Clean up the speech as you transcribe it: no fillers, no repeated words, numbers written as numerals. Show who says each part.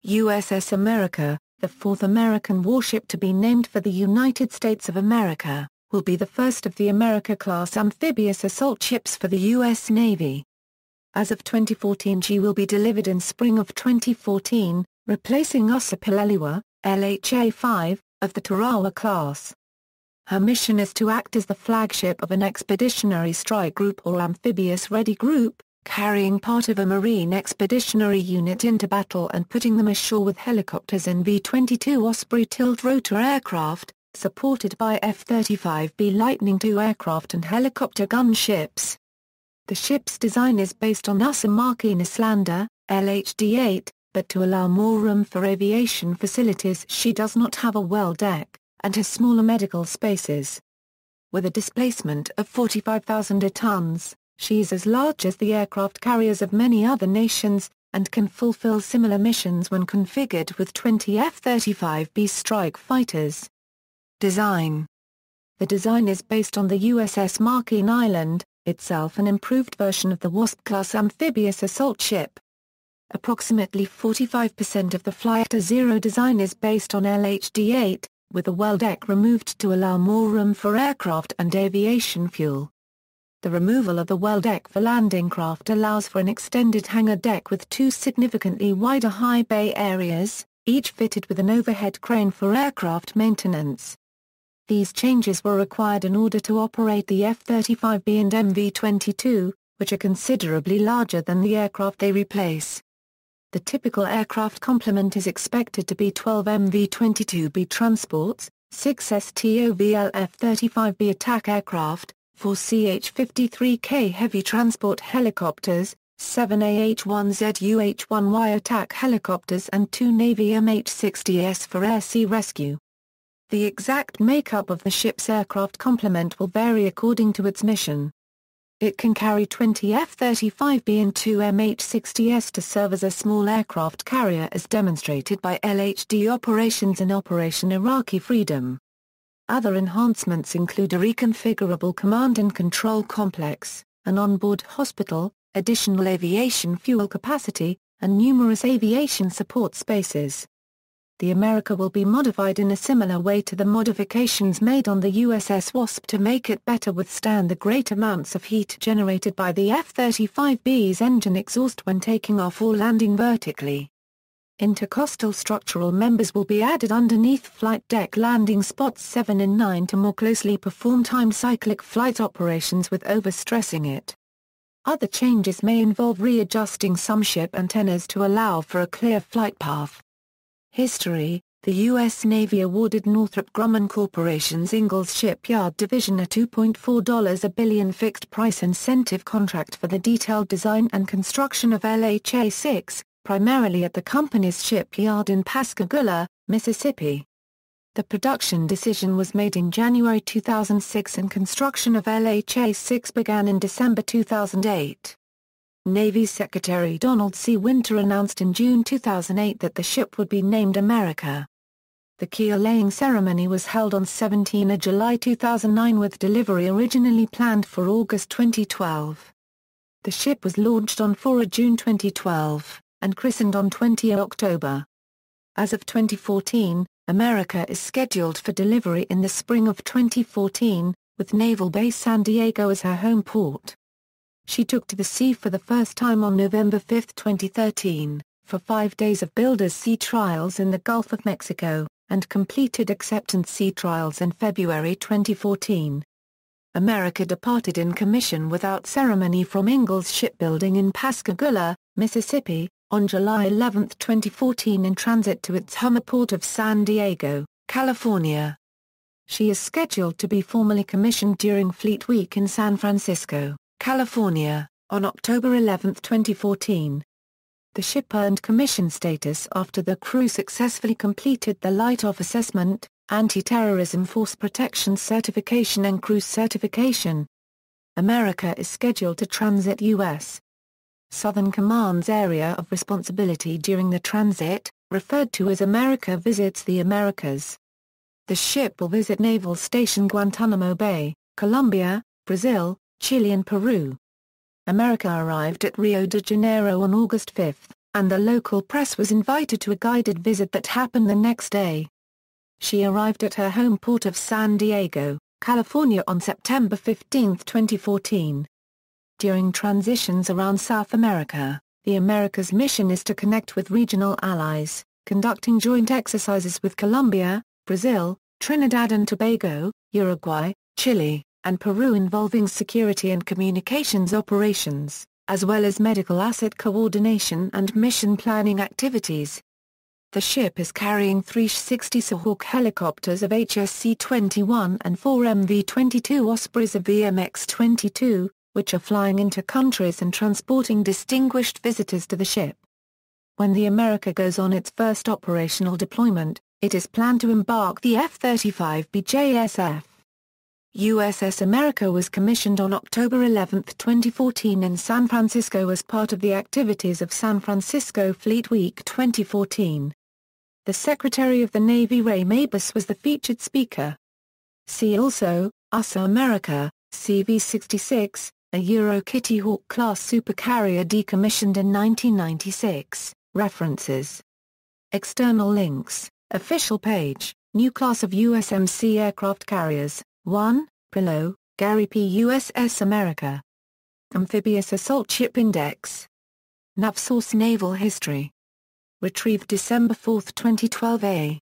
Speaker 1: USS America, the fourth American warship to be named for the United States of America, will be the first of the America-class amphibious assault ships for the U.S. Navy. As of 2014, she will be delivered in spring of 2014, replacing USS Peleliu, LHA-5, of the Tarawa class. Her mission is to act as the flagship of an expeditionary strike group or amphibious ready group, carrying part of a Marine expeditionary unit into battle and putting them ashore with helicopters and V-22 Osprey tilt-rotor aircraft, supported by F-35B Lightning II aircraft and helicopter gunships. The ship's design is based on USS Makin Island, LHD-8, but to allow more room for aviation facilities she does not have a well deck, and has smaller medical spaces. With a displacement of 45,000 tons, she is as large as the aircraft carriers of many other nations, and can fulfill similar missions when configured with 20 F-35B strike fighters. Design. The design is based on the USS Makin Island, itself an improved version of the Wasp-class amphibious assault ship. Approximately 45% of the Flighter Zero design is based on LHD-8, with the well deck removed to allow more room for aircraft and aviation fuel. The removal of the well deck for landing craft allows for an extended hangar deck with two significantly wider high bay areas, each fitted with an overhead crane for aircraft maintenance. These changes were required in order to operate the F-35B and MV-22, which are considerably larger than the aircraft they replace. The typical aircraft complement is expected to be 12 MV-22B transports, 6 STOVL F-35B attack aircraft, 4 CH-53K heavy transport helicopters, 7 AH-1Z UH-1Y attack helicopters and 2 Navy MH-60S for air-sea rescue. The exact makeup of the ship's aircraft complement will vary according to its mission. It can carry 20 F-35B and 2 MH-60S to serve as a small aircraft carrier as demonstrated by LHD operations in Operation Iraqi Freedom. Other enhancements include a reconfigurable command and control complex, an onboard hospital, additional aviation fuel capacity, and numerous aviation support spaces. The America will be modified in a similar way to the modifications made on the USS Wasp to make it better withstand the great amounts of heat generated by the F-35B's engine exhaust when taking off or landing vertically. Intercostal structural members will be added underneath flight deck landing spots 7 and 9 to more closely perform time-cyclic flight operations with overstressing it. Other changes may involve readjusting some ship antennas to allow for a clear flight path. History: the U.S. Navy awarded Northrop Grumman Corporation's Ingalls Shipyard Division a $2.4 billion fixed-price incentive contract for the detailed design and construction of LHA-6, primarily at the company's shipyard in Pascagoula, Mississippi. The production decision was made in January 2006 and construction of LHA-6 began in December 2008. Navy Secretary Donald C. Winter announced in June 2008 that the ship would be named America. The keel-laying ceremony was held on 17 July 2009 with delivery originally planned for August 2012. The ship was launched on 4 June 2012, and christened on 20 October. As of 2014, America is scheduled for delivery in the spring of 2014, with Naval Base San Diego as her home port. She took to the sea for the first time on November 5, 2013, for 5 days of builder's sea trials in the Gulf of Mexico, and completed acceptance sea trials in February 2014. America departed in commission without ceremony from Ingalls Shipbuilding in Pascagoula, Mississippi, on July 11, 2014 in transit to its home port of San Diego, California. She is scheduled to be formally commissioned during Fleet Week in San Francisco, California, on October 11, 2014. The ship earned commission status after the crew successfully completed the Light-Off Assessment, Anti-Terrorism Force Protection Certification and Cruise Certification. America is scheduled to transit U.S. Southern Command's area of responsibility during the transit, referred to as America Visits the Americas. The ship will visit Naval Station Guantanamo Bay, Colombia, Brazil, Chile and Peru. America arrived at Rio de Janeiro on August 5, and the local press was invited to a guided visit that happened the next day. She arrived at her home port of San Diego, California on September 15, 2014. During transitions around South America, the America's mission is to connect with regional allies, conducting joint exercises with Colombia, Brazil, Trinidad and Tobago, Uruguay, Chile, and Peru involving security and communications operations, as well as medical asset coordination and mission planning activities. The ship is carrying 3 60 Seahawk helicopters of HSC-21 and 4 V-22 Ospreys of VMX-22, which are flying into countries and transporting distinguished visitors to the ship. When the America goes on its first operational deployment, it is planned to embark the F-35B JSF. USS America was commissioned on October 11, 2014 in San Francisco as part of the activities of San Francisco Fleet Week 2014. The Secretary of the Navy Ray Mabus was the featured speaker. See also, USS America, CV-66, a Euro Kitty Hawk-class supercarrier decommissioned in 1996, references. External links, official page, new class of USMC aircraft carriers, 1, Peleliu, Gary P. USS America. Amphibious Assault Ship Index. Nav source Naval History. Retrieved December 4, 2012 A.